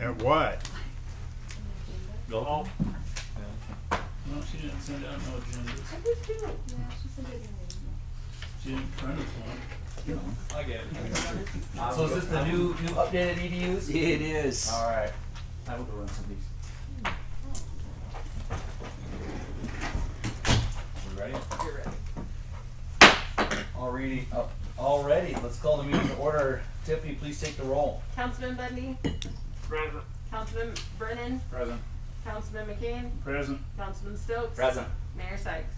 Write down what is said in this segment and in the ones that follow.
At what? Go home. No, she didn't send out no agendas. I did too. Yeah, she said it in She didn't print us one. I get it. So is this the new updated EDUs? It is. All right. I will go run some of these. We ready? You're ready. Alrighty, let's call the meeting to order. Tiffany, please take the roll. Councilman Bundy, Present. Councilman Brennan, Present. Councilman McCain, Present. Councilman Stokes. Present. Mayor Sykes.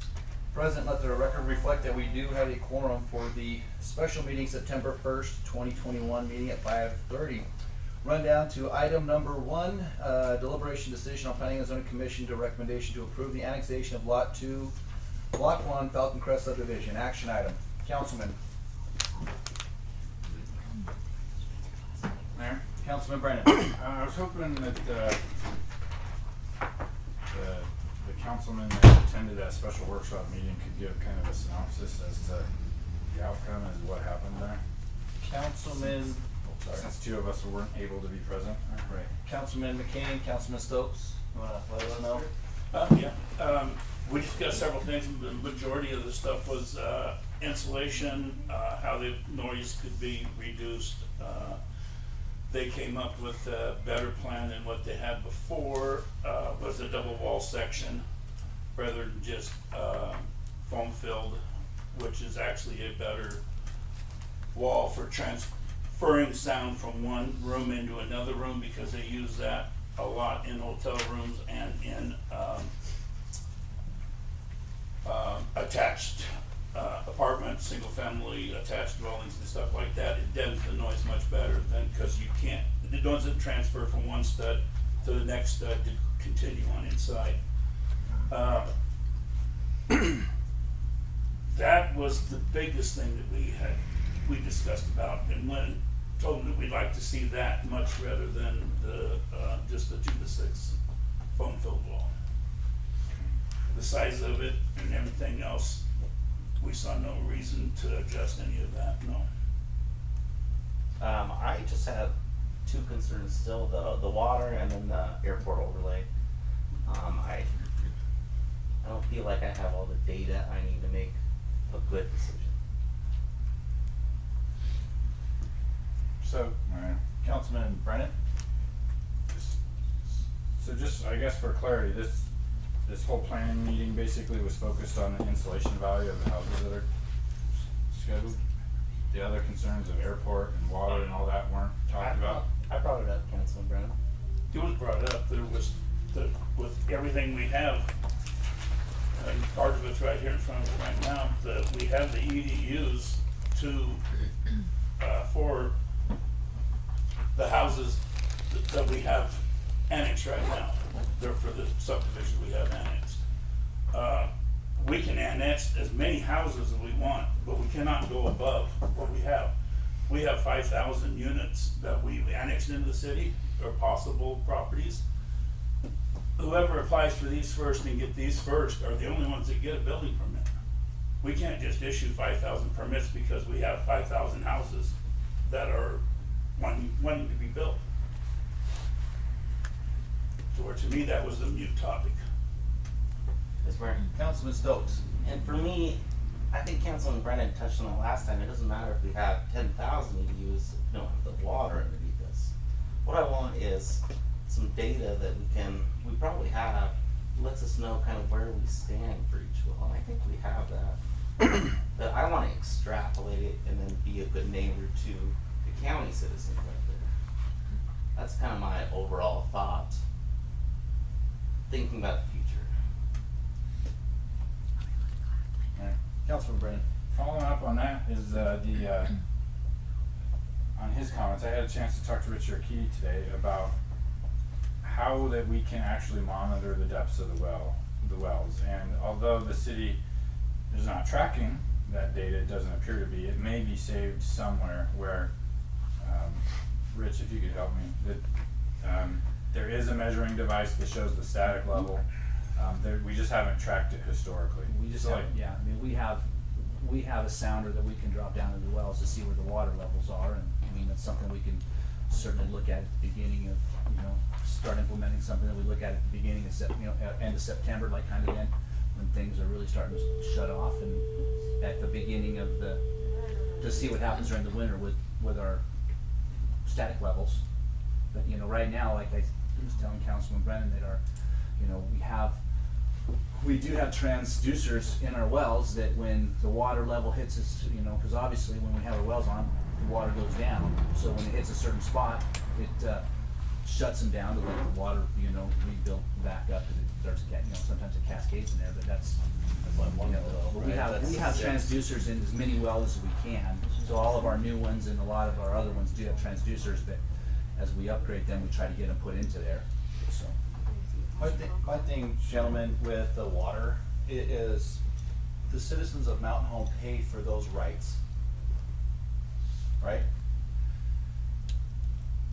Present, let the record reflect that we do have a quorum for the special meeting September 1st, 2021 meeting at 5:30. Run down to item number 1, deliberation decision on Planning and Zoning Commission to recommendation to approve the annexation of Lot 2, Block 1, Falcon Crest subdivision. Action item. Councilman. Mayor? Councilman Brennan. I was hoping that the councilman that attended that special workshop meeting could give kind of a synopsis as to the outcome and what happened there. Councilman, Since two of us weren't able to be present. right. Councilman McCain, Councilman Stokes. You wanna let us know? We discussed several things. The majority of the stuff was insulation, how the noise could be reduced. They came up with a better plan than what they had before, was a double wall section rather than just foam filled, which is actually a better wall for transferring sound from one room into another room, because they use that a lot in hotel rooms and in attached apartments, single family attached dwellings and stuff like that. It deadens the noise much better than, because you can't, it doesn't transfer from one stud to the next stud to continue on inside. That was the biggest thing that we discussed about, and when told them that we'd like to see that much rather than the just the 2-to-6 foam filled wall. The size of it and everything else, we saw no reason to adjust any of that, no. I just have two concerns still, the water and then the airport overlay. I don't feel like I have all the data I need to make a good decision. So, Councilman Brennan. so just, I guess for clarity, this whole planning meeting basically was focused on the insulation value of the houses that are scheduled. The other concerns of airport and water and all that weren't talked about. I brought it up, Councilman Brennan. It was brought up, there was, with everything we have, and part of it's right here in front of us right now, that we have the EDUs for the houses that we have annexed right now. They're for the subdivisions we have annexed. We can annex as many houses as we want, but we cannot go above what we have. We have 5,000 units that we've annexed into the city, or possible properties. Whoever applies for these first and get these first are the only ones that get a building permit. We can't just issue 5,000 permits because we have 5,000 houses that are wanting to be built. So to me, that was a moot topic. Yes, Mayor. Councilman Stokes. And for me, I think Councilman Brennan touched on it last time, it doesn't matter if we have 10,000 EDUs if we don't have the water underneath us. What I want is some data that we probably have, lets us know kind of where we stand for each well, and I think we have that. But I want to extrapolate it and then be a good neighbor to the county citizens right there. That's kind of my overall thought, thinking about the future. Councilman Brennan. Following up on that is on his comments, I had a chance to talk to Richard Key today about how that we can actually monitor the depths of the wells. And although the city is not tracking that data, it doesn't appear to be, it may be saved somewhere where, Rich, if you could help me, that there is a measuring device that shows the static level. We just haven't tracked it historically. We just have, yeah, I mean, we have a sounder that we can drop down into the wells to see where the water levels are, and I mean, that's something we can certainly look at the beginning of, start implementing something that we look at the beginning of end of September, like kind of then, when things are really starting to shut off, and at the beginning of to see what happens during the winter with our static levels. But, right now, like I was telling Councilman Brennan, that we do have transducers in our wells that when the water level hits us, because obviously when we have our wells on, the water goes down. So when it hits a certain spot, it shuts them down to let the water, rebuild back up, because it starts to, sometimes it cascades in there, but that's like one of but we right? have transducers in as many wells as we can. So all of our new ones and a lot of our other ones do have transducers, but as we upgrade them, we try to get them put into there, so. My thing, gentlemen, with the water is the citizens of Mountain Home paid for those rights, right?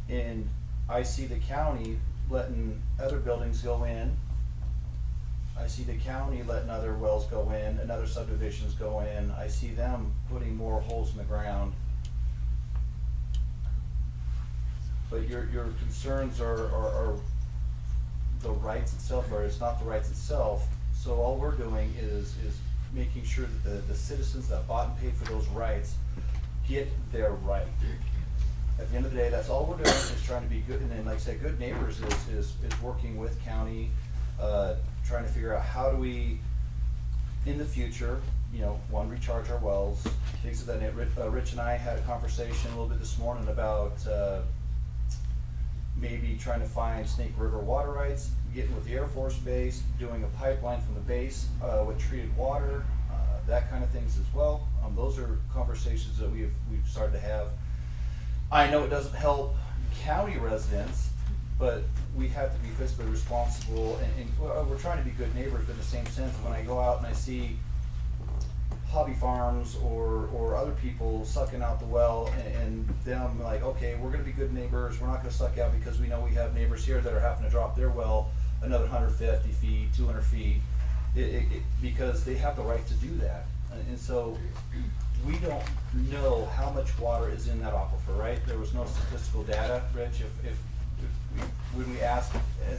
And I see the county letting other buildings go in. I see the county letting other wells go in and other subdivisions go in. I see them putting more holes in the ground. But your concerns are the rights itself, or it's not the rights itself. So all we're doing is making sure that the citizens that bought and paid for those rights get their right. At the end of the day, that's all we're doing, is trying to be good. And then, like I said, good neighbors is working with county, trying to figure out how do we, in the future, one, recharge our wells, things of that nature. Rich and I had a conversation a little bit this morning about maybe trying to find Snake River water rights, getting with the Air Force Base, doing a pipeline from the base with treated water, that kind of things as well. Those are conversations that we've started to have. I know it doesn't help county residents, but we have to be fiscally responsible, and we're trying to be good neighbors, but in the same sense, when I go out and I see hobby farms or other people sucking out the well, and them like, okay, we're gonna be good neighbors, we're not gonna suck out, because we know we have neighbors here that are having to drop their well another 150 feet, 200 feet, because they have the right to do that. And so we don't know how much water is in that aquifer, right? There was no statistical data, Rich. When we asked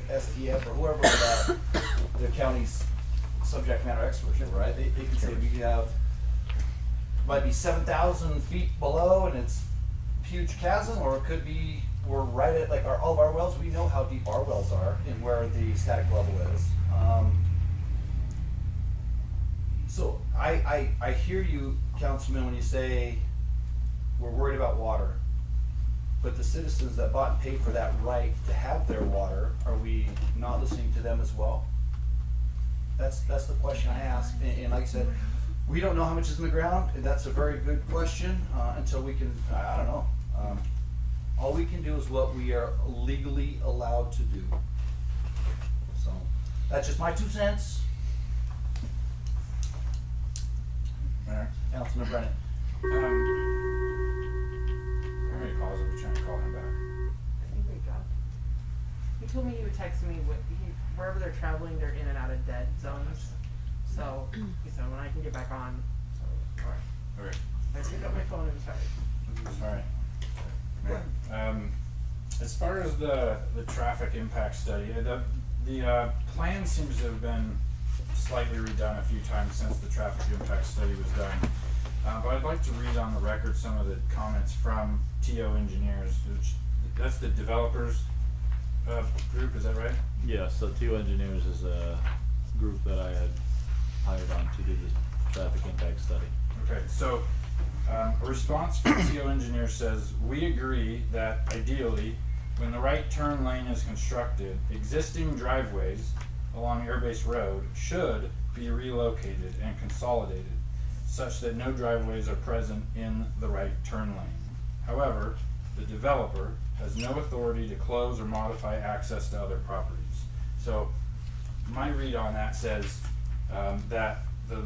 STF or whoever the county's subject matter experts, right? They can say we have, might be 7,000 feet below and it's huge chasm, or it could be we're right at like all of our wells. We know how deep our wells are and where the static level is. So I hear you, Councilman, when you say we're worried about water, but the citizens that bought and paid for that right to have their water, are we not listening to them as well? That's the question I ask. And like I said, we don't know how much is in the ground, and that's a very good question until we can, I don't know. All we can do is what we are legally allowed to do. So that's just my 2 cents. Councilman Brennan. How many calls are we trying to call him back? I think we dropped. He told me he would text me wherever they're traveling, they're in and out of dead zones. So he said when I can get back on. So all right. Okay. I picked up my phone and started. All right. As far as the traffic impact study, the plan seems to have been slightly redone a few times since the traffic impact study was done. But I'd like to read on the record some of the comments from TO Engineers, which that's the developers group, is that right? Yeah, so TO Engineers is a group that I had hired on to do the traffic impact study. Okay, so a response from TO Engineers says, we agree that ideally, when the right turn lane is constructed, existing driveways along Airbase Road should be relocated and consolidated such that no driveways are present in the right turn lane. However, the developer has no authority to close or modify access to other properties. So my read on that says that the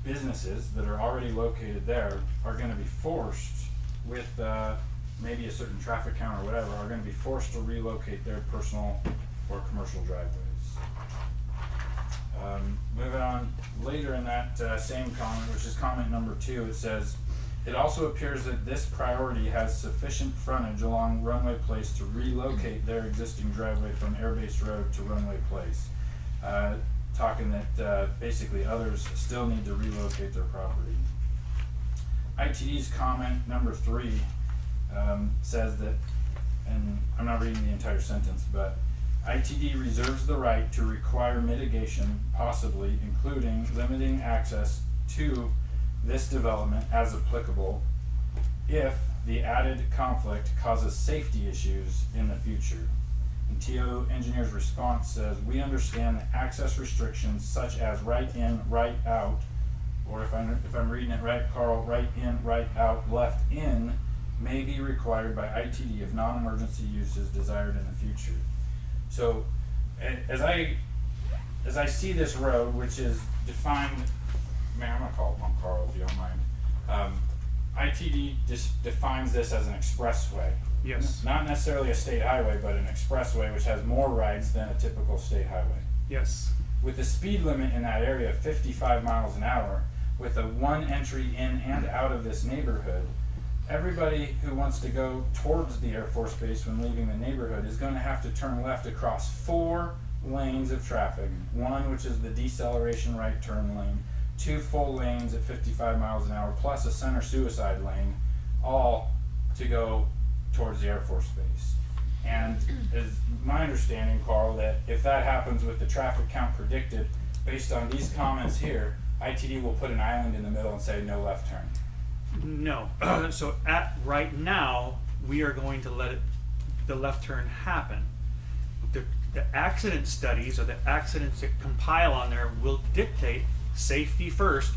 businesses that are already located there are going to be forced, with maybe a certain traffic count or whatever, are going to be forced to relocate their personal or commercial driveways. Moving on, later in that same comment, which is comment number 2, it says, It also appears that this priority has sufficient frontage along Runway Place to relocate their existing driveway from Airbase Road to Runway Place. Talking that basically others still need to relocate their property. ITD's comment number 3 says that, and I'm not reading the entire sentence, but ITD reserves the right to require mitigation, possibly including limiting access to this development as applicable, if the added conflict causes safety issues in the future. And TO Engineer's response says, we understand that access restrictions such as right in, right out, or if I'm reading it right, Carl, right in, right out, left in, may be required by ITD if non-emergency use is desired in the future. So, as I see this road, which is defined, man, I'm gonna call it one Carl if you don't mind. ITD defines this as an expressway. Yes. Not necessarily a state highway, but an expressway which has more rides than a typical state highway. Yes. With the speed limit in that area of 55 miles an hour, with a one entry in and out of this neighborhood, everybody who wants to go towards the Air Force Base when leaving the neighborhood is going to have to turn left across 4 lanes of traffic. One, which is the deceleration right turn lane, 2 full lanes at 55 miles an hour, plus a center suicide lane, all to go towards the Air Force Base. And is my understanding, Carl, that if that happens with the traffic count predicted, based on these comments here, ITD will put an island in the middle and say no left turn. No. So right now, we are going to let the left turn happen. The accident studies or the accidents that compile on there will dictate safety first.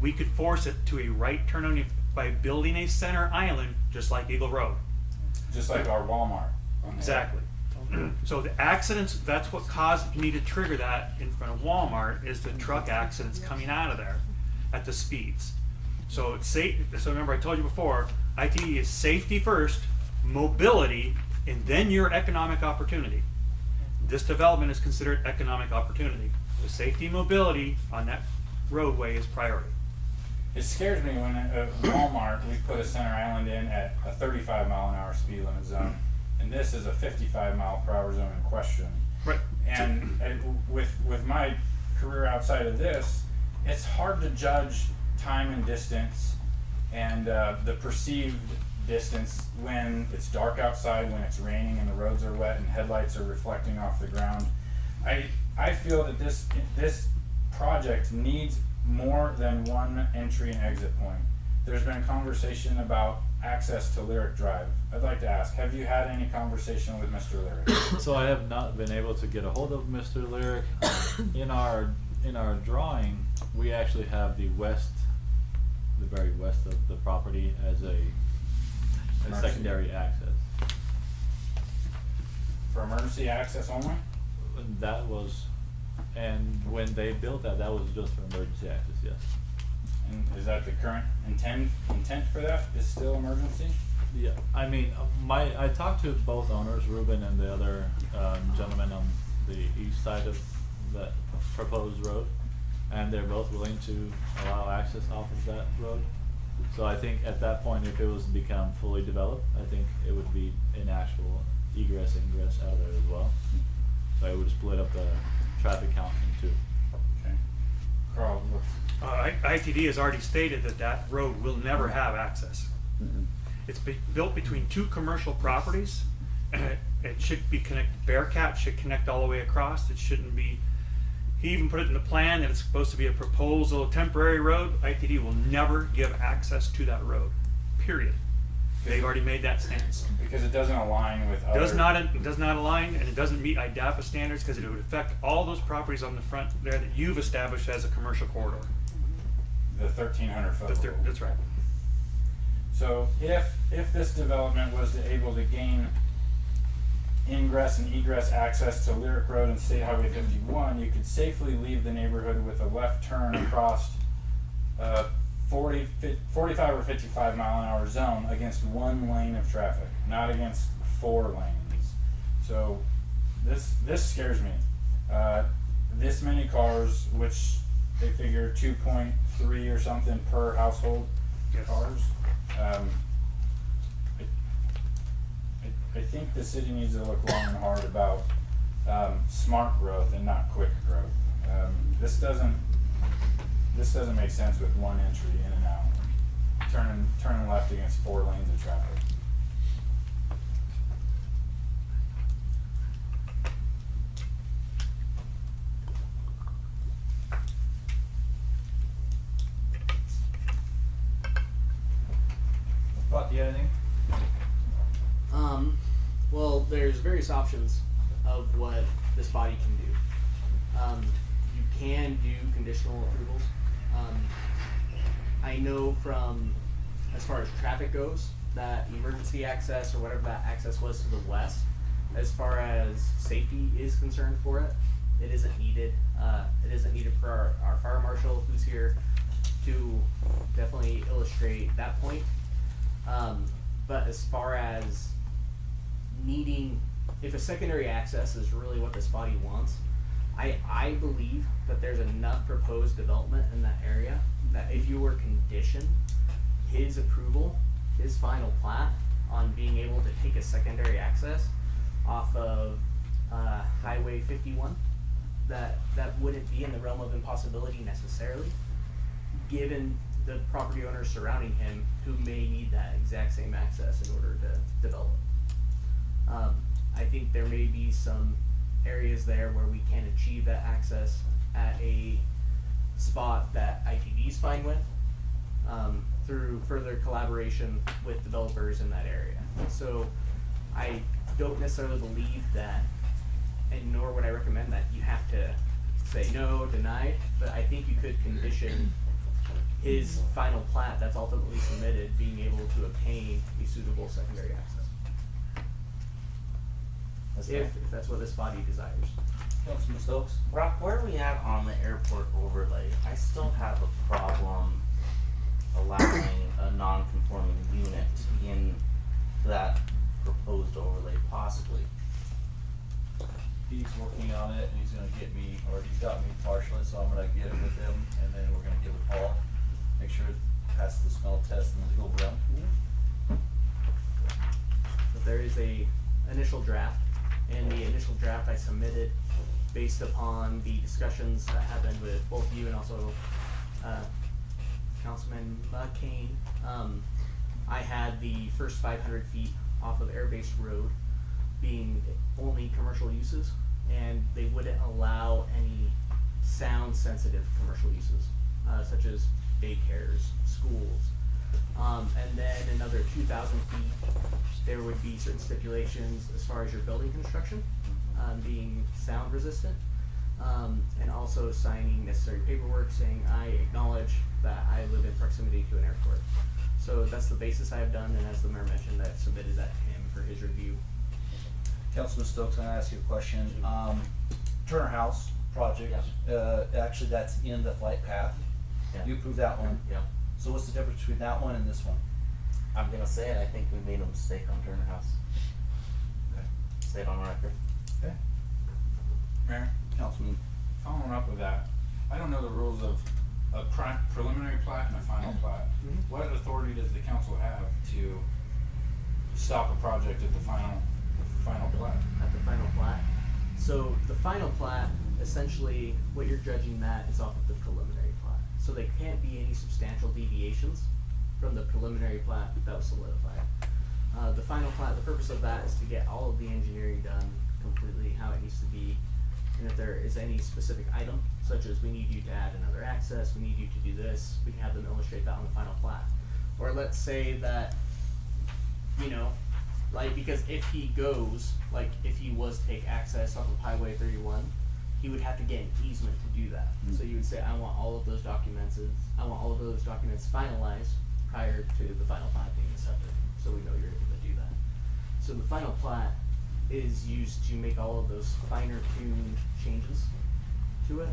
We could force it to a right turn only by building a center island, just like Eagle Road. Just like our Walmart. Exactly. So the accidents, that's what caused me to trigger that in front of Walmart, is the truck accidents coming out of there at the speeds. So it's safe. So remember, I told you before, ITE is safety first, mobility, and then your economic opportunity. This development is considered economic opportunity. The safety and mobility on that roadway is priority. It scares me when at Walmart we put a center island in at a 35 mile an hour speed limit zone, and this is a 55 mile per hour zone in question. Right. And with my career outside of this, it's hard to judge time and distance and the perceived distance when it's dark outside, when it's raining and the roads are wet and headlights are reflecting off the ground. I feel that this project needs more than one entry and exit point. There's been conversation about access to Lyric Drive. I'd like to ask, have you had any conversation with Mr. Lyric? So I have not been able to get a hold of Mr. Lyric. In our drawing, we actually have the very west of the property as a secondary access. For emergency access only? That was, and when they built that was just for emergency access, yes. And is that the current intent for that? Is still emergency? Yeah, I mean, I talked to both owners, Ruben and the other gentleman on the east side of that proposed road, and they're both willing to allow access off of that road. So I think at that point, if it was to become fully developed, I think it would be an actual egress, ingress out of there as well. So it would split up the traffic count in 2. Okay. Carl, ITD has already stated that road will never have access. It's built between 2 commercial properties. It should be connected. Bearcat should connect all the way across. It shouldn't be. He even put it in the plan that it's supposed to be a proposal temporary road. ITD will never give access to that road. Period. They've already made that stance. because it doesn't align with other. It does not align, and it doesn't meet IDAPA standards because it would affect all those properties on the front there that you've established as a commercial corridor. The 1,300 foot rule. That's right. So if this development was able to gain ingress and egress access to Lyric Road and State Highway 51, you could safely leave the neighborhood with a left turn across 45 or 55 mile an hour zone against 1 lane of traffic, not against 4 lanes. So this scares me. This many cars, which they figure 2.3 or something per household Yes. cars. I think the city needs to look long and hard about smart growth and not quick growth. This doesn't make sense with one entry in and out. Turning left against 4 lanes of traffic. Buck, you got anything? Well, there's various options of what this body can do. You can do conditional approvals. I know from, as far as traffic goes, that emergency access or whatever that access was to the west, as far as safety is concerned for it, it isn't needed. It isn't needed for our fire marshal who's here to definitely illustrate that point. But as far as needing, if a secondary access is really what this body wants, I believe that there's enough proposed development in that area that if you were conditioned his approval, his final plat on being able to take a secondary access off of Highway 51, that wouldn't be in the realm of impossibility necessarily, given the property owners surrounding him who may need that exact same access in order to develop. I think there may be some areas there where we can achieve that access at a spot that ITD is fine with, through further collaboration with developers in that area. So I don't necessarily believe that, and nor would I recommend that you have to say no, deny, but I think you could condition his final plat that's ultimately submitted being able to obtain a suitable secondary access. If that's what this body desires. Councilman Stokes? Rock, where are we at on the airport overlay? I still have a problem allowing a non-conforming unit in that proposed overlay possibly. He's working on it, and he's gonna get me, or he's got me partially, so I'm gonna get it with him, and then we're gonna give it Paul, make sure it passes the smell test in the legal realm. But there is a initial draft, and the initial draft I submitted based upon the discussions that happened with both you and also Councilman McCain. I had the first 500 feet off of Airbase Road being only commercial uses, and they wouldn't allow any sound sensitive commercial uses, such as daycares, schools. And then another 2,000 feet, there would be certain stipulations as far as your building construction, being sound resistant, and also signing necessary paperwork saying I acknowledge that I live in proximity to an airport. So that's the basis I have done, and as the mayor mentioned, I submitted that to him for his review. Councilman Stokes, I'm gonna ask you a question. Turner House project, actually that's in the flight path. Yeah. You approved that one. Yeah. So what's the difference between that one and this one? I'm gonna say it, I think we made a mistake on Turner House. Okay. Say it on record. Okay. Mayor, Councilman, following up with that, I don't know the rules of a preliminary plat and a final plat. What authority does the council have to stop a project at the final plat? At the final plat. So the final plat, essentially, what you're judging that is off of the preliminary plat. So there can't be any substantial deviations from the preliminary plat that was solidified. The final plat, the purpose of that is to get all of the engineering done completely how it needs to be. And if there is any specific item, such as we need you to add another access, we need you to do this, we can have them illustrate that on the final plat. Or let's say that, you know, like, because if he goes, like, if he was to take access off of Highway 31, he would have to get an easement to do that. So you would say, I want all of those documents finalized prior to the final plat being accepted, so we know you're able to do that. So the final plat is used to make all of those finer tuned changes to it,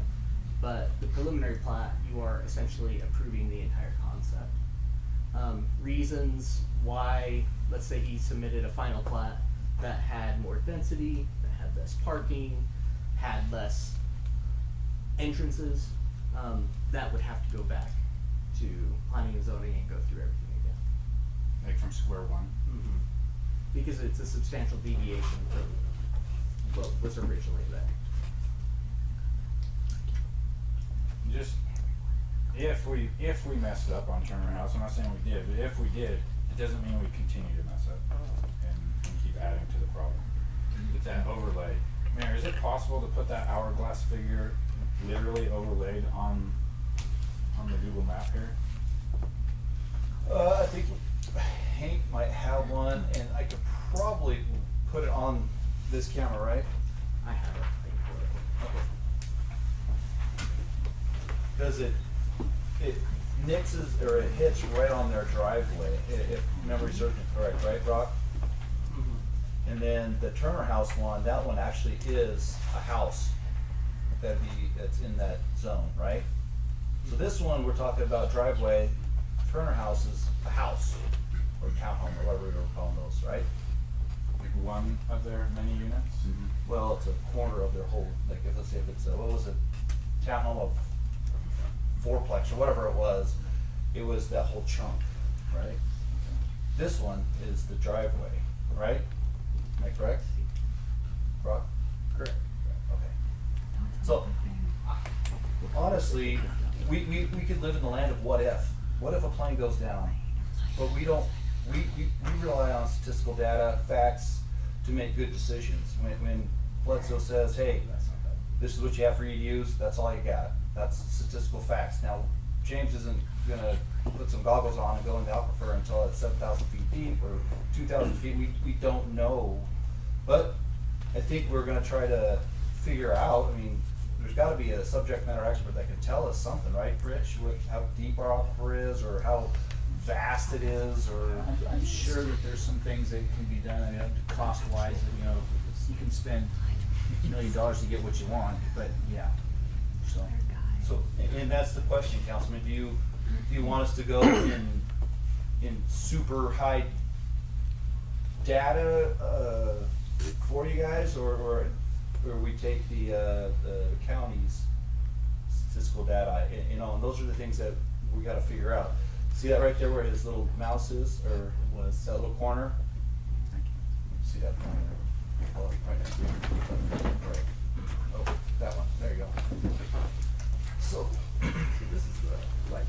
but the preliminary plat, you are essentially approving the entire concept. Reasons why, let's say he submitted a final plat that had more density, that had less parking, had less entrances, that would have to go back to planning and zoning and go through everything again. like from square one. Because it's a substantial deviation from what was originally there. Just if we messed up on Turner House, I'm not saying we did, but if we did, it doesn't mean we continue to mess up and keep adding to the problem. With that overlay, Mayor, is it possible to put that hourglass figure literally overlaid on the Google map here? I think Hank might have one, and I could probably put it on this camera, right? I have it. I can pull it. Okay. Because it nixes, or it hits right on their driveway, if memory serves me correct, right, Brock? And then the Turner House one, that one actually is a house that's in that zone, right? So this one, we're talking about driveway. Turner House is a house, or townhome, or whatever we were calling those, right? Like one of their many units? Well, it's a corner of their whole, like, let's say if it's a, what was it, townhome of fourplex, or whatever it was that whole chunk, right? This one is the driveway, right? Am I correct? Brock? Correct. Okay. So, honestly, we could live in the land of what if. What if a plane goes down? But we don't, we rely on statistical data, facts, to make good decisions. When Bledsoe says, hey, this is what you have for you to use, that's all you got. That's statistical facts. Now, James isn't gonna put some goggles on and go in the aquifer until it's 7,000 feet deep or 2,000 feet. We don't know. But I think we're gonna try to figure out, I mean, there's gotta be a subject matter expert that can tell us something, right, Rich? How deep our aquifer is, or how vast it is, or. I'm sure that there's some things that can be done, I mean, cost-wise, you know, you can spend $1 million to get what you want, but yeah, so. So, and that's the question, Councilman, do you want us to go in super high data, for you guys, or we take the county's statistical data, you know, and those are the things that we gotta figure out. See that right there where his little mouse is, or was that little corner? See that corner? Oh, right next to it. Right. Oh, that one, there you go. So, see, this is the light.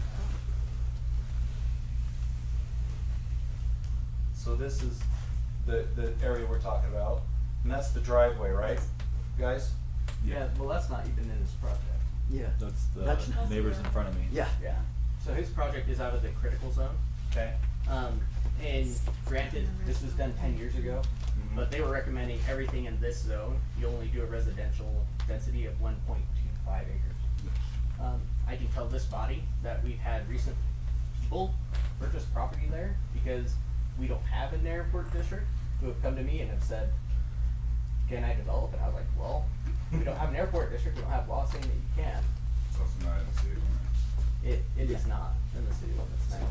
So this is the area we're talking about, and that's the driveway, right, guys? Yeah, well, that's not even in this project. Yeah. That's the neighbors in front of me. Yeah. So his project is out of the critical zone. Okay. And granted, this was done 10 years ago, Mhm. but they were recommending everything in this zone, you only do a residential density of 1.25 acres. I can tell this body that we've had recent people purchase property there because we don't have an airport district, who have come to me and have said, can I develop? And I was like, well, we don't have an airport district, we don't have law saying that you can. It's also not in the city limits. It is not in the city limits now.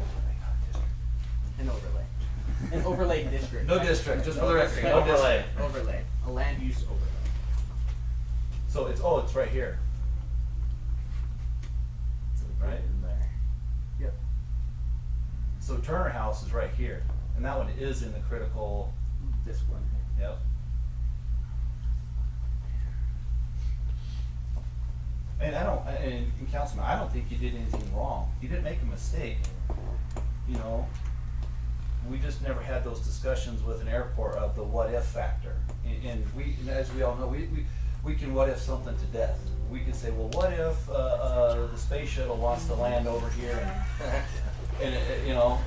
An overlay. An overlay district. No district, just for the record, But no overlay. Overlay, a land use overlay. So it's right here. So we put it Right. in there. Yep. So Turner House is right here, and that one is in the critical. This one. Yep. And and Councilman, I don't think you did anything wrong. You didn't make a mistake. You know, we just never had those discussions with an airport of the what if factor. And as we all know, we can what if something to death. We can say, well, what if the space shuttle wants to land over here, and you know,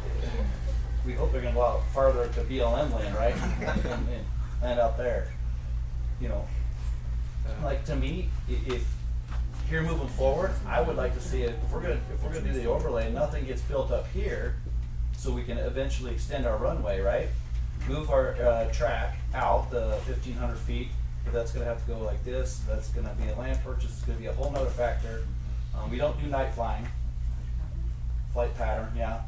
we hope they're gonna go out farther to BLM land, right? and land out there. You know, like to me, if here moving forward, I would like to see it, if we're gonna do the overlay, nothing gets built up here, so we can eventually extend our runway, right? Move our track out the 1,500 feet, but that's gonna have to go like this, that's gonna be a land purchase, it's gonna be a whole nother factor. We don't do night flying, flight pattern, yeah.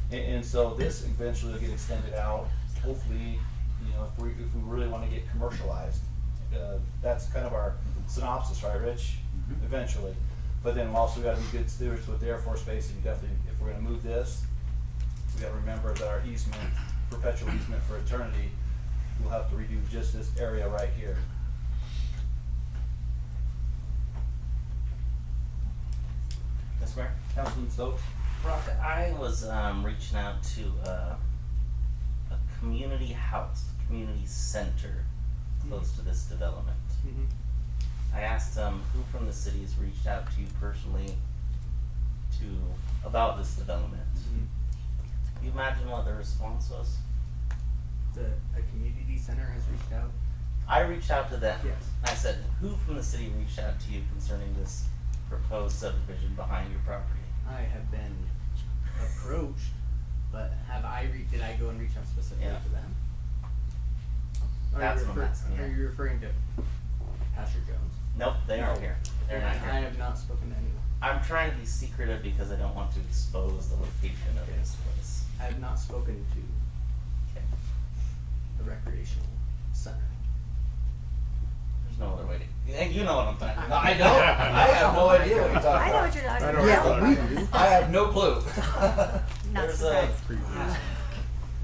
And so this eventually will get extended out, hopefully, you know, if we really wanna get commercialized. That's kind of our synopsis, right, Rich? Eventually. But then also we gotta be good stewards with the Air Force Base, and definitely, if we're gonna move this, we gotta remember that our easement, perpetual easement for eternity, we'll have to redo just this area right here. Yes, Mayor? Councilman Stokes? Brock, I was reaching out to a community house, community center close to this development. Mhm. I asked who from the city has reached out to you personally about this development. Mhm. Can you imagine what the response was? A community center has reached out. I reached out to them. Yes. I said, who from the city reached out to you concerning this proposed subdivision behind your property? I have been approached, but did I go and reach out specifically Yeah. to them? That's what I'm asking, yeah. Are you referring to Pastor Jones? Nope, they aren't here. They're not I here. have not spoken to anyone. I'm trying to be secretive because I don't want to expose the location of this place. I have not spoken to Okay. the recreational center. There's no other way to. You know what I'm talking about. I don't. I have no idea what you're talking I know about. what you're talking I about. know Yeah, what we you're do. I have no clue. Not There's surprised.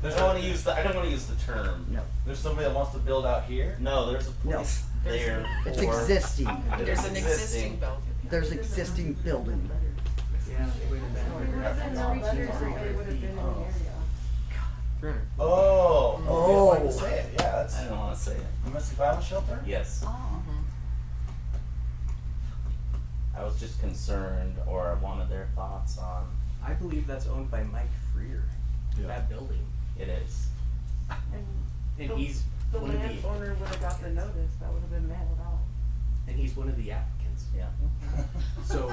I don't want to use the. I don't want to use the term. No, There's somebody that wants to build out here? No, there's a place there. it's for- existing. There's an existing building. There's existing building. Yeah, it would have been. Oh, Oh. I'd like to say it, yeah, that's I don't want to say it. domestic violence shelter? Yes. I was just concerned, or wanted their thoughts on. I believe that's owned by Mike Freer. Yeah. That building, It is. and The- he's The one of the, landowner would have got the notice, that would have been mailed out. and he's one of the applicants. Yeah. So,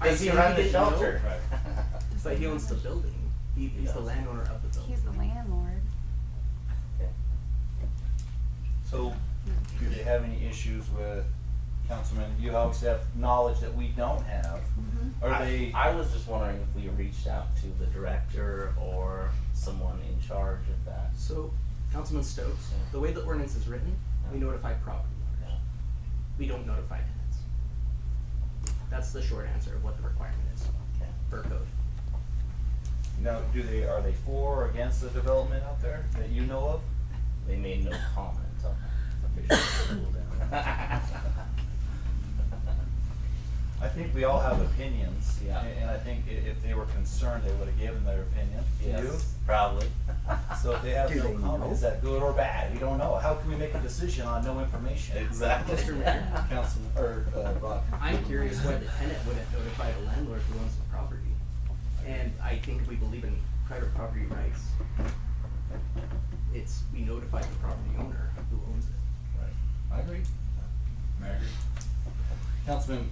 Does he run the shelter? but he owns the building. He's the does. landowner of the building. He's the landlord. Okay. So, do they have any issues with, Councilman, you obviously have knowledge that we don't have. Are they, I was just wondering if we reached out to the director or someone in charge of that. So, Councilman Stokes, Yeah. the way the ordinance is written, we Yeah. notify property owners. Yeah. We don't notify tenants. That's the short answer of what the requirement is Okay. per code. now, are they for or against the development out there that you know of? They made no comment on that. Official rule down. I think we all have opinions. Yeah. And I think if they were concerned, they would have given their opinion to you. Yes, probably. So if they have Do no they comment, know? is that good or bad? We don't know. How can we make a decision on no information? Exactly. Mr. Mayor, Councilman, or, Brock? I'm curious why the tenant wouldn't notify the landlord who owns the property. And I think if we believe in private property rights, we notify the property owner who owns it. I agree. Mayor, Councilman,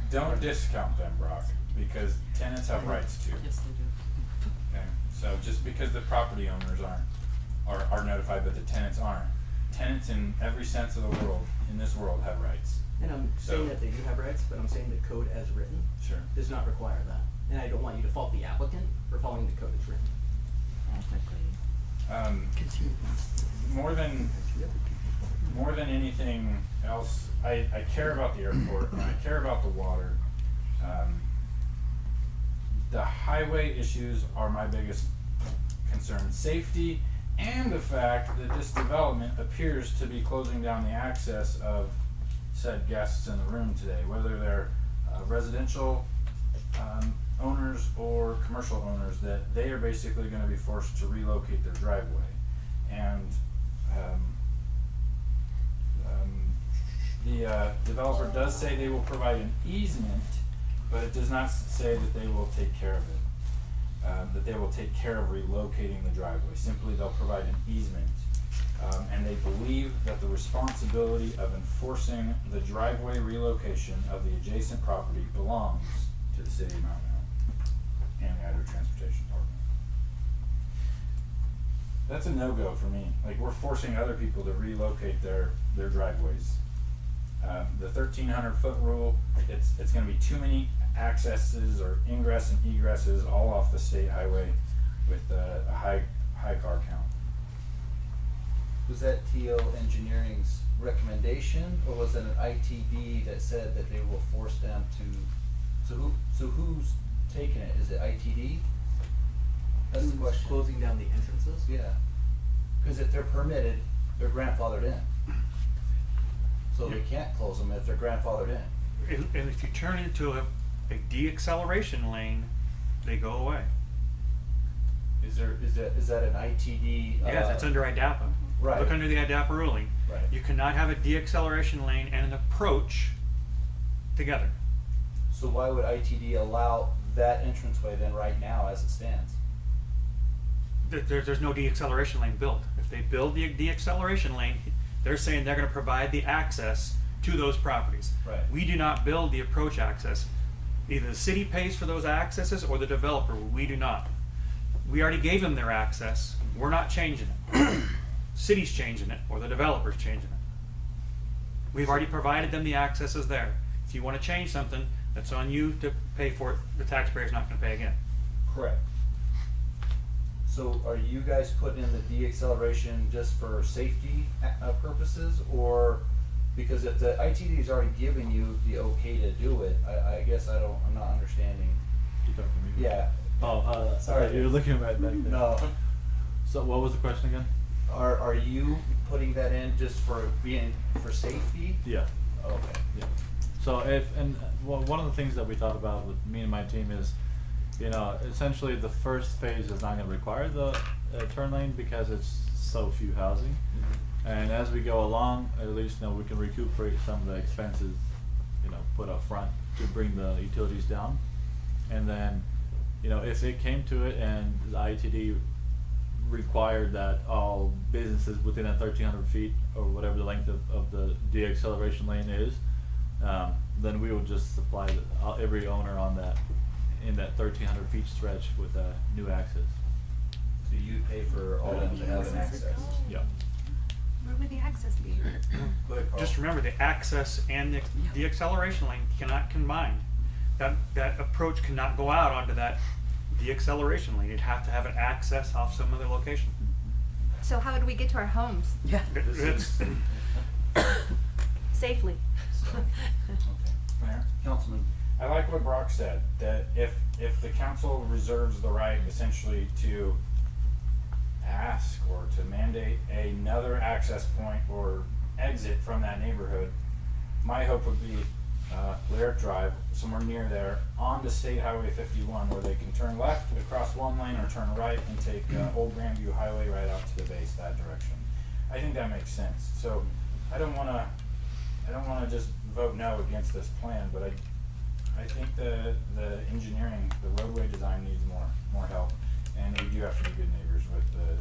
don't discount them, Brock, because tenants have rights too. Yes, they do. Okay, so just because the property owners are notified, but the tenants aren't. Tenants in every sense of the world, in this world, have rights. And I'm saying So- that they do have rights, but I'm saying the code as written Sure. does not require that. And I don't want you to fault the applicant for following the code as written. More than anything else, I care about the airport and I care about the water. The highway issues are my biggest concern. Safety and the fact that this development appears to be closing down the access of said guests in the room today, whether they're residential owners or commercial owners, that they are basically gonna be forced to relocate their driveway. And the developer does say they will provide an easement, but it does not say that they will take care of it. That they will take care of relocating the driveway. Simply, they'll provide an easement. And they believe that the responsibility of enforcing the driveway relocation of the adjacent property belongs to the city of Mount Hill and the Idaho Transportation Department. That's a no-go for me. Like, we're forcing other people to relocate their driveways. The 1,300-foot rule, it's gonna be too many accesses or ingress and egresses all off the state highway with a high car count. was that TL Engineering's recommendation, or was it an ITD that said that they will force them to, so who's taking it? Is it ITD? That's the question. Closing down the entrances. Yeah, because if they're permitted, they're grandfathered in. So they can't close them if they're grandfathered in. And if you turn into a de-acceleration lane, they go away. Is that an ITD? Yes, that's under IDAPA. Right. Look under the IDAPA ruling. Right. You cannot have a de-acceleration lane and an approach together. So why would ITD allow that entranceway then right now as it stands? There's no de-acceleration lane built. If they build the de-acceleration lane, they're saying they're gonna provide the access to those properties. Right. We do not build the approach access. Either the city pays for those accesses or the developer, we do not. We already gave them their access, we're not changing it. City's changing it, or the developer's changing it. We've already provided them the accesses there. If you wanna change something, that's on you to pay for it, the taxpayer's not gonna pay again. Correct. So are you guys putting in the de-acceleration just for safety purposes, or because if the ITD is already giving you the okay to do it, I guess I'm not understanding. You talking to me? Yeah. Oh, Sorry. you're looking right back there. No. So what was the question again? Are you putting that in just for safety? Yeah. Okay. Yeah. So one of the things that we thought about with me and my team is, you know, essentially the first phase is not going to require the turn lane because it's so few housing. And as we go along, at least, you know, we can recuperate some of the expenses, you know, put up front to bring the utilities down. And then, you know, if it came to it and the ITD required that all businesses within that 1,300 feet or whatever the length of the de-acceleration lane is, then we would just supply every owner on that, in that 1,300 feet stretch with new access. So you pay for all of them to have an access? Yeah. Where would the access be? Go ahead, Carl. Just remember, the access and the acceleration lane cannot combine. That approach cannot go out onto that de-acceleration lane. You'd have to have an access off some other location. So how would we get to our homes Yeah. It's, safely? So, okay. Mayor? Councilman. I like what Brock said, that if the council reserves the right essentially to ask or to mandate another access point or exit from that neighborhood, my hope would be Lyric Drive, somewhere near there, onto State Highway 51, where they can turn left across one lane or turn right and take Old Grandview Highway right out to the base that direction. I think that makes sense. So I don't want to just vote no against this plan, but I think the engineering, the roadway design needs more help, and we do have to be good neighbors with the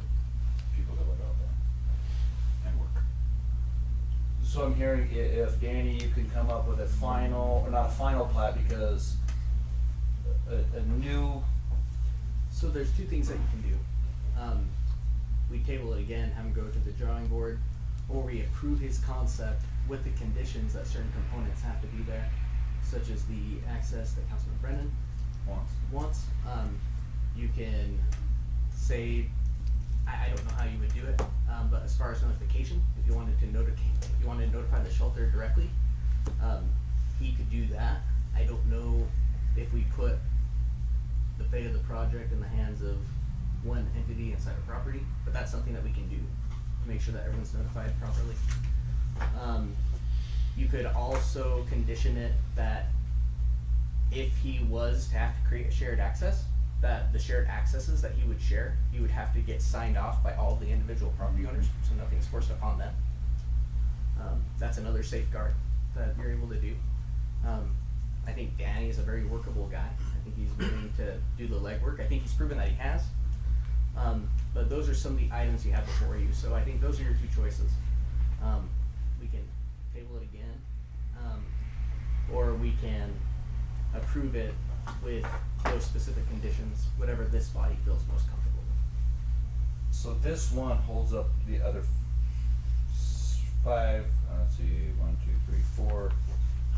people that live out there and work. So I'm hearing if Danny, you can come up with a final, or not a final plat, because a new, So there's two things that you can do. We table it again, have him go to the drawing board, or we approve his concept with the conditions that certain components have to be there, such as the access that Councilman Brennan wants. You can say, I don't know how you would do it, but as far as notification, if you wanted to notify the shelter directly, he could do that. I don't know if we put the fate of the project in the hands of one entity inside a property, but that's something that we can do to make sure that everyone's notified properly. You could also condition it that if he was to have to create a shared access, that the shared accesses that he would share, he would have to get signed off by all the individual property owners, so nothing's forced upon them. That's another safeguard that you're able to do. I think Danny is a very workable guy. I think he's willing to do the legwork. I think he's proven that he has. But those are some of the items you have before you, so I think those are your two choices. We can table it again, or we can approve it with those specific conditions, whatever this body feels most comfortable with. so this one holds up the other five, let's see, 1, 2, 3, 4.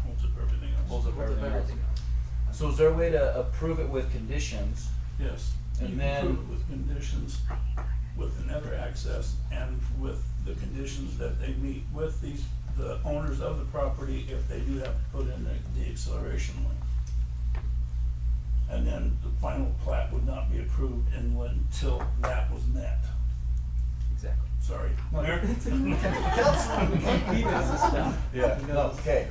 Holds up everything else. Holds up Hold up everything else. everything else. So is there a way to approve it with conditions? Yes. And You then- approve it with conditions, with another access, and with the conditions that they meet with the owners of the property if they do have to put in the acceleration lane. and then the final plat would not be approved until that was met. Exactly. Sorry. Mayor? Councilman, we can't beat this. Yeah, no, okay.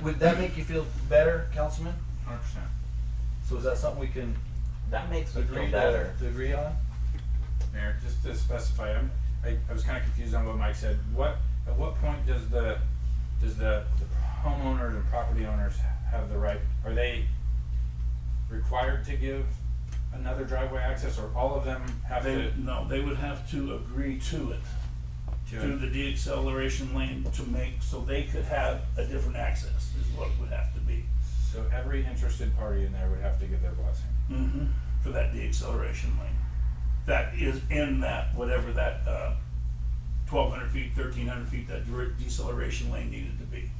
Would that make you feel better, Councilman? 100%. So is that something we can That makes me agree feel better. to agree on? Mayor, just to specify, I was kinda confused on what Mike said. At what point does the homeowners and property owners have the right, are they required to give another driveway access, or all of them have to? No, they would have to agree to it, to the deacceleration lane to make, so they could have a different access, is what it would have to be. So every interested party in there would have to give their blessing. For that deacceleration lane. That is in that, whatever that, 1,200 feet, 1,300 feet, that deceleration lane needed to be.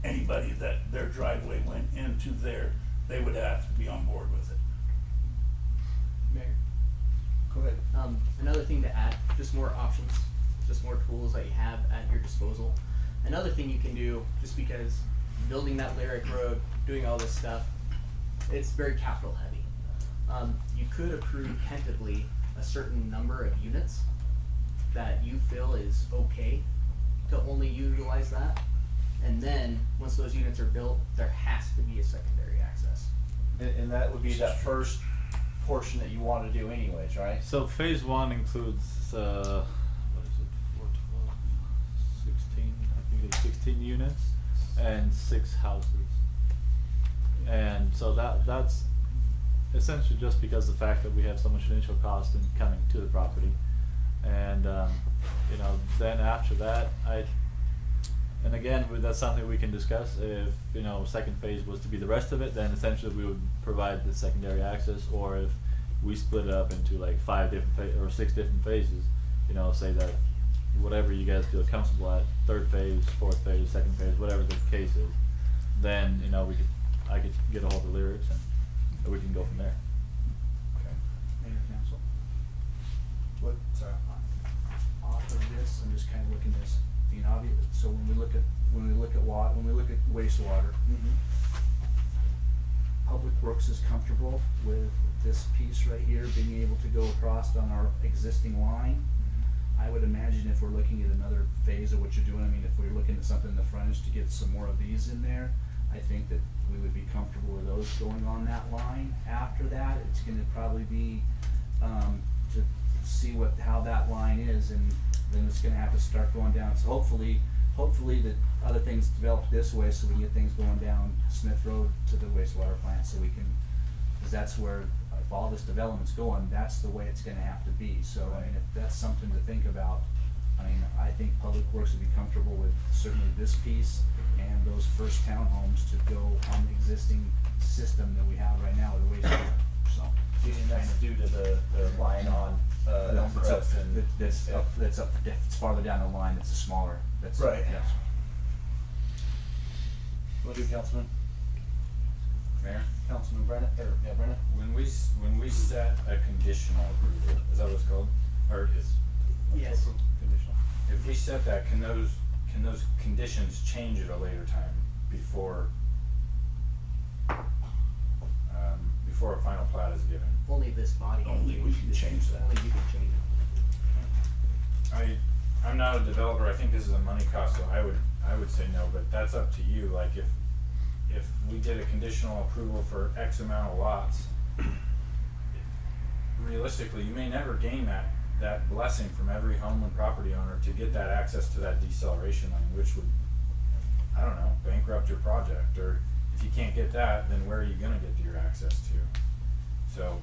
Anybody that their driveway went into there, they would have to be on board with it. Mayor. Go ahead. Another thing to add, just more options, just more tools that you have at your disposal. Another thing you can do, just because building that lyric road, doing all this stuff, it's very capital heavy. You could approve tentatively a certain number of units that you feel is okay to only utilize that. And then, once those units are built, there has to be a secondary access. And that would be that first portion that you want to do anyways, right? So phase one includes, what is it, 412, 16, I think it's 16 units and 6 houses. And so that's essentially just because of the fact that we have so much initial cost in coming to the property. And, you know, then after that, and again, that's something we can discuss. If, you know, second phase was to be the rest of it, then essentially we would provide the secondary access, or if we split it up into like 5 different or 6 different phases, you know, say that whatever you guys feel comfortable at, 3rd phase, 4th phase, 2nd phase, whatever the case is, then, you know, I could get a hold of the lyrics and we can go from there. Okay. Mayor, council. What, off of this, I'm just kind of looking at this, being obvious, so when we look at wastewater, Public Works is comfortable with this piece right here, being able to go across on our existing line. I would imagine if we're looking at another phase of what you're doing, I mean, if we're looking at something in the frontage to get some more of these in there, I think that we would be comfortable with those going on that line. After that, it's gonna probably be, to see how that line is, and then it's gonna have to start going down. So hopefully the other things develop this way, so we can get things going down Smith Road to the wastewater plant, so we can, cause that's where, if all this development's going, that's the way it's gonna have to be. So, I mean, if that's something to think about, I mean, I think Public Works would be comfortable with certainly this piece and those first townhomes to go on the existing system that we have right now with the wastewater, so. And that's due to the line on, Elm It's up, Crest and. it's farther down the line, it's a smaller, that's. Right. Yes. What do you, Councilman? Mayor? Councilman Brennan, Brennan? When we set a conditional approval, is that what it's called? Or Yes. Conditional. if we set that, can those conditions change at a later time before a final plat is given? Only this body. Only we can change that. Only you can change it. I'm not a developer, I think this is a money cost, so I would say no, but that's up to you. Like if we did a conditional approval for X amount of lots, realistically, you may never gain that blessing from every home and property owner to get that access to that deceleration lane, which would, I don't know, bankrupt your project. Or if you can't get that, then where are you gonna get your access to? So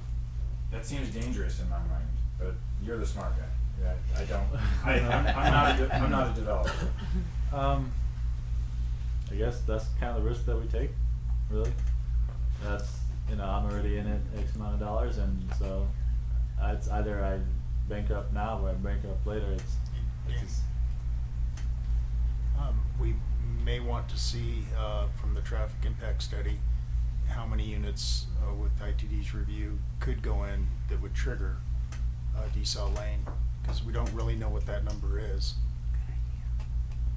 that seems dangerous in my mind, but you're the smart guy. Yeah, I don't, I'm not a developer. I guess that's kind of the risk that we take, really. That's, you know, I'm already in it X amount of dollars, and so it's either I bankrupt now or I bankrupt later. It's just, we may want to see from the traffic impact study how many units with ITD's review could go in that would trigger a decel lane, because we don't really know what that number is.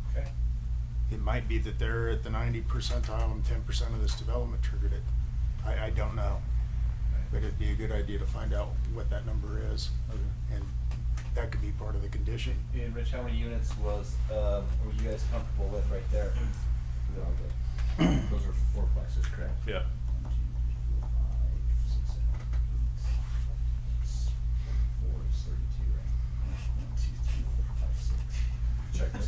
Okay. It might be that they're at the 90 percentile and 10% of this development triggered it. I don't know. but it'd be a good idea to find out what that number is. And that could be part of the condition. And Rich, how many units were you guys comfortable with right there? Those are fourplexes, correct? Yeah. 1, 2, 3, 4, 5, 6, 7, 8, 4 is 32, right? 1, 2, 3, 4, 5, 6. Check this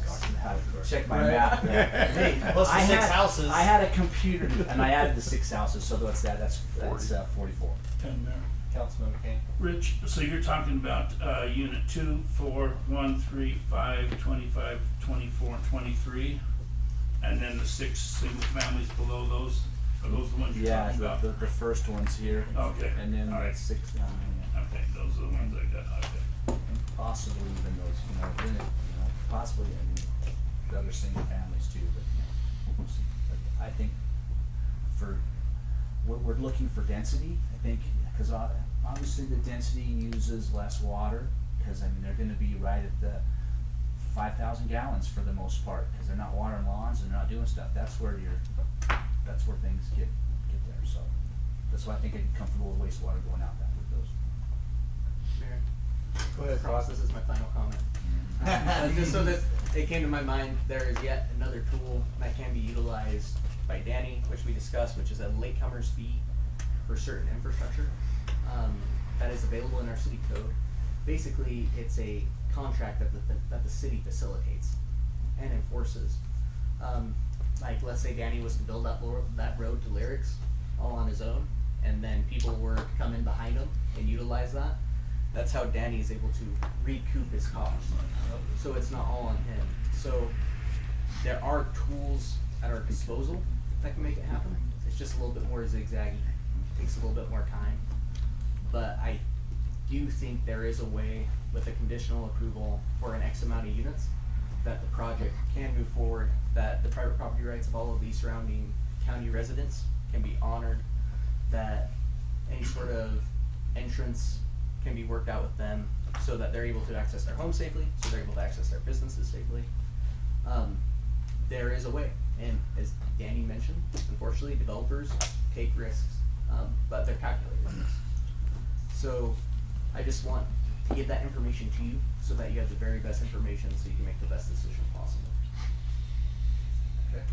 Correct. Check my math. Hey, Plus the I 6 had- houses. I had a computer and I added the 6 houses, so that's 44. 10 there. Councilman McCain? Rich, so you're talking about, unit 2, 4, 1, 3, 5, 25, 24, and 23? And then the 6 single families below those, are those the ones you're Yeah, talking about? the first one's here. Okay, And then all right. the 6 down there. Okay, those are the ones I got, okay. And possibly even those, then possibly, the other single families too, but, we'll see. But I think we're looking for density, I think, cause obviously the density uses less water, cause they're gonna be right at the 5,000 gallons for the most part, cause they're not watering lawns and they're not doing stuff, that's where things get there, so. That's why I think I'd be comfortable with wastewater going out that with those. Mayor, Go ahead, I promise this is my final comment. Just so that it came to my mind, there is yet another tool that can be utilized by Danny, which we discussed, which is a latecomer's fee for certain infrastructure, that is available in our city code. Basically, it's a contract that the city facilitates and enforces. Like, let's say Danny was to build that road to Lyrics all on his own, and then people were to come in behind him and utilize that. That's how Danny is able to recoup his costs. So it's not all on him. So there are tools at our disposal that can make it happen. It's just a little bit more zigzaggy, takes a little bit more time. But I do think there is a way with a conditional approval for an X amount of units that the project can move forward, that the private property rights of all of these surrounding county residents can be honored, that any sort of entrance can be worked out with them so that they're able to access their home safely, so they're able to access their businesses safely. There is a way, and as Danny mentioned, unfortunately, developers take risks, but they're calculated risks. So I just want to give that information to you so that you have the very best information so you can make the best decision possible. Okay.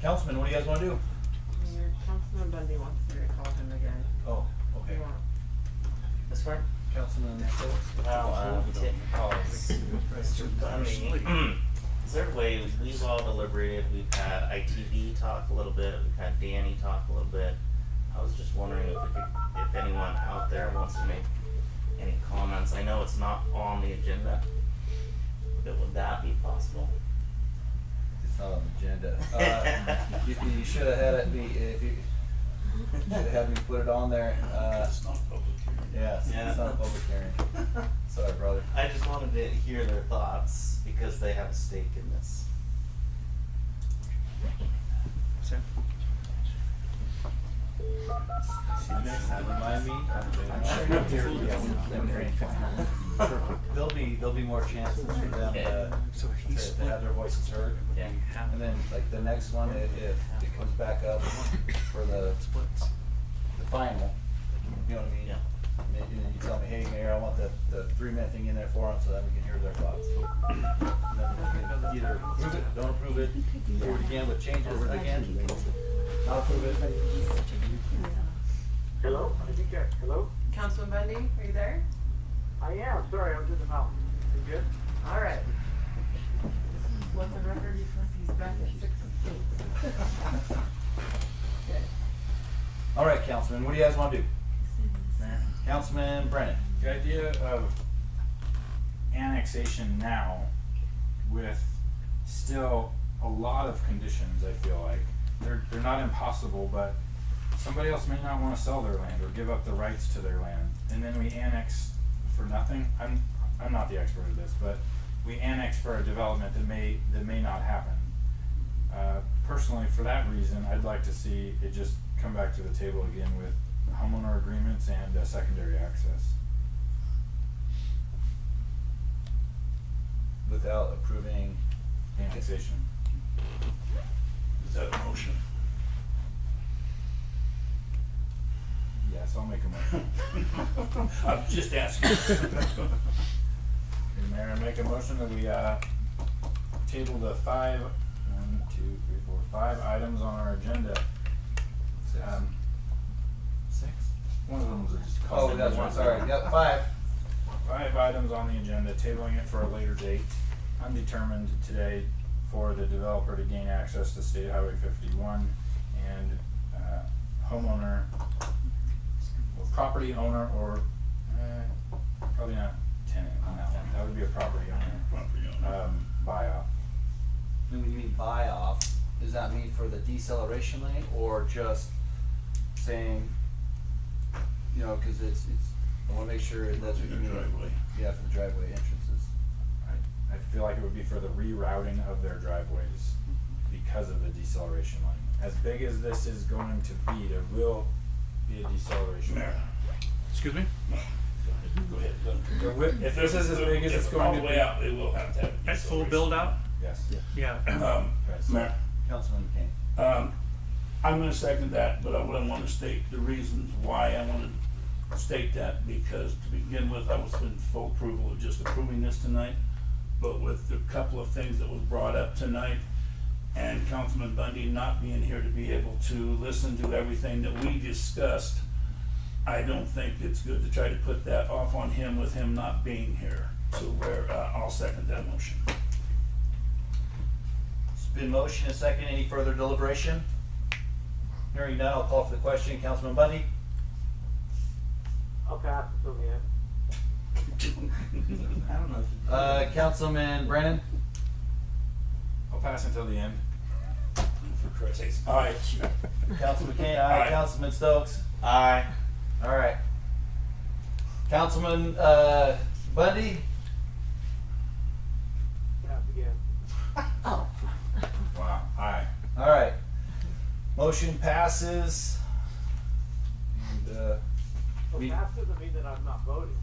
Councilman, what do you guys wanna do? Mayor, Councilman Bundy wants me to call him again. Oh, okay. You want- This part? Councilman Phillips? Well, Tim calls Mr. Bundy. Is there a way, we've all deliberated, we've had ITV talk a little bit, we've had Danny talk a little bit. I was just wondering if anyone out there wants to make any comments. I know it's not on the agenda, but would that be possible? It's not on the agenda. You should have had it if you should have had me put it on there. It's not public hearing. Yeah, it's not a public hearing. Sorry, brother. I just wanted to hear their thoughts because they have a stake in this. Next time, remind me. I'm sure you'll hear there'll be more chances for them to have their voices heard. Yeah. And then like the next one, if it comes back up for the final, you know what I mean? Yeah. And then you tell me, hey, Mayor, I want the 3-minute thing in there for them so that we can hear their thoughts. And then we can either approve it, don't approve it, approve it again with changes again, not approve it. Hello? I think hello? Councilman Bundy, are you there? I am. Sorry, I was in the mountain. You good? All right. Let the record reflect he's back at 6:08. Okay. All right, Councilman, what do you guys want to do? Councilman Brennan. The idea of annexation now with still a lot of conditions, I feel like. They're not impossible, but somebody else may not want to sell their land or give up the rights to their land. And then we annex for nothing. I'm not the expert at this, but we annex for a development that may not happen. Personally, for that reason, I'd like to see it just come back to the table again with homeowner agreements and secondary access. Without approving Annexation. Is that a motion? Yeah. Yes, I'll make a motion. I'm just asking. Okay, Mayor, I make a motion that we, table the five items on our agenda. Six. One of them was just Oh, called. that's one, sorry, yep, 5. 5 items on the agenda, tabling it for a later date, undetermined today, for the developer to gain access to State Highway 51 and homeowner, or property owner, or probably not tenant on that one. That would be a property owner. Buy off. And when you mean buy off, does that mean for the deceleration lane or just saying, you know, cause it's, I wanna make sure that's what you mean. Driveway. Yeah, for the driveway entrances. I feel like it would be for the rerouting of their driveways because of the deceleration lane. As big as this is going to be, there will be a deceleration lane. Mayor, Excuse me? go ahead. There will- If this is as big as it's going all to the be. way out, it will have to have. At full build out? Yes. Yeah. Mayor, Councilman Kane. I'm gonna second that, but what I wanna state the reasons why I wanna state that, because to begin with, I was in full approval of just approving this tonight. But with the couple of things that was brought up tonight, and Councilman Bundy not being here to be able to listen to everything that we discussed, I don't think it's good to try to put that off on him with him not being here. So I'll second that motion. It's been motion and second. Any further deliberation? Hearing none, I'll call for the question. Councilman Bundy? I'll pass it till the end. I don't know if you. Councilman Brennan? I'll pass until the end. For Christ's sakes. All right. Councilman Kane, aye. Aye. Councilman Stokes? Aye. All right. Councilman, Bundy? Pass again. Wow. Aye. All right. Motion passes. And, So we, pass doesn't mean that I'm not voting.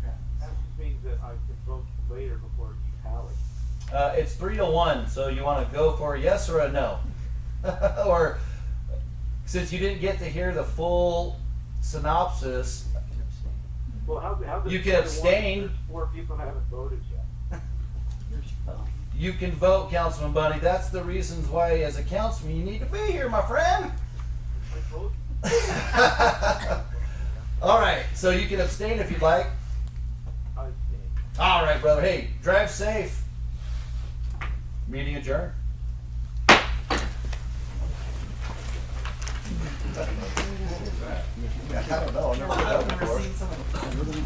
Pass just means that I can vote later before you tally. it's 3-1, so you want to go for a yes or a no? Or, since you didn't get to hear the full synopsis, Well, how You this can abstain. There's 4 people that haven't voted yet. you can vote, Councilman Bundy. That's the reasons why, as a councilman, you need to be here, my friend. I told you. All right, so you can abstain if you'd like. I abstained. All right, brother. Hey, drive safe. Meeting adjourned. I don't know. I've never heard that before.